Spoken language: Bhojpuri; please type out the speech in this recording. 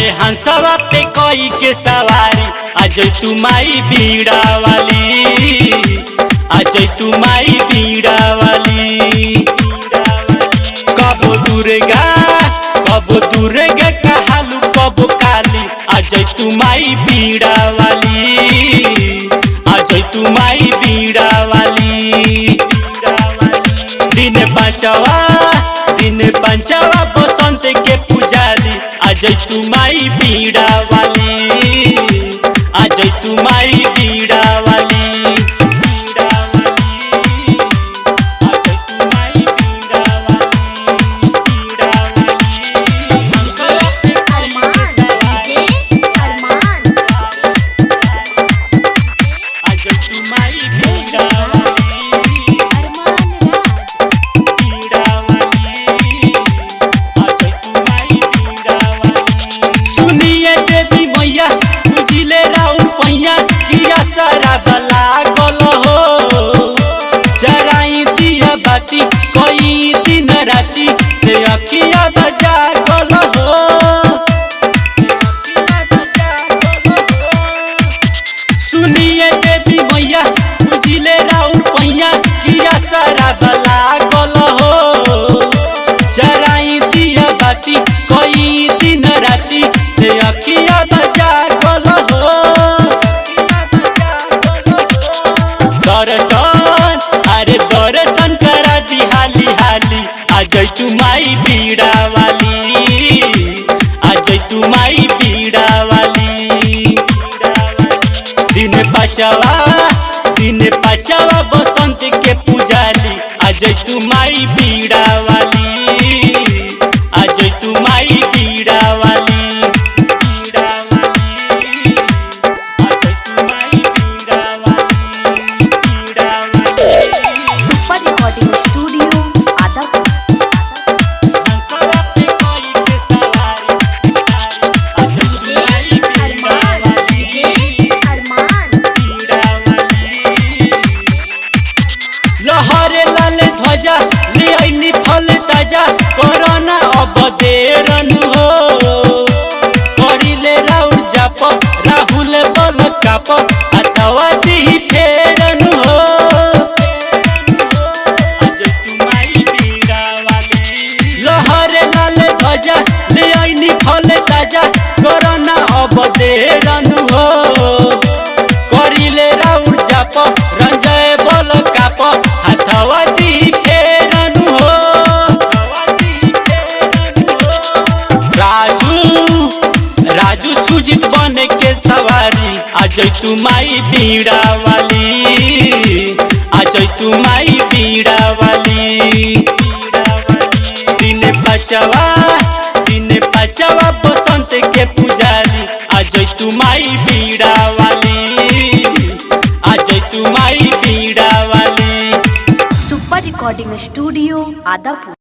अरे हंसवा पे कोई के सवारी आज तू माई बीड़ा वाली, आज तू माई बीड़ा वाली। कबो दुर्गा कहालू कबो काली आज तू माई बीड़ा वाली, आज तू माई बीड़ा वाली। दिन पंचवा बसंत के पुजारी आज तू माई बीड़ा वाली, आज तू माई बीड़ा वाली। कोई दिन राती से अखिया बजा गल हो, सुनिए देवी मैया बुझिले राउर पैया किया सारा बला गल हो। जराई दिया बाती कोई दिन राती से अखिया बजा गल हो। दर्शन अरे दर्शन करा दी हाली हाली आज तू माई बीड़ा वाली, आज तू माई बीड़ा वाली। दिन पचवा बसंत के पुजारी आज तू माई बीड़ा वाली, आज तू माई बीड़ा वाली। लहरे लाल ध्वजा ले आईनी फल ताजा कोरोना अब देरन हो। करिले राउर जाप राहुल बल काप अतवा दी फेरन हो। आज तू माई बीड़ा वाली। लहरे लाल ध्वजा ले आईनी फल ताजा कोरोना अब देरन हो। करिले राउर जाप रंजय बल काप हथवती फेरन हो। राजू सुजित बन के सवारी आज तू माई बीड़ा वाली, आज तू माई बीड़ा वाली। दिन पचवा बसंत के पुजारी आज तू माई बीड़ा वाली, आज तू माई बीड़ा वाली। Super recording studio Adapur.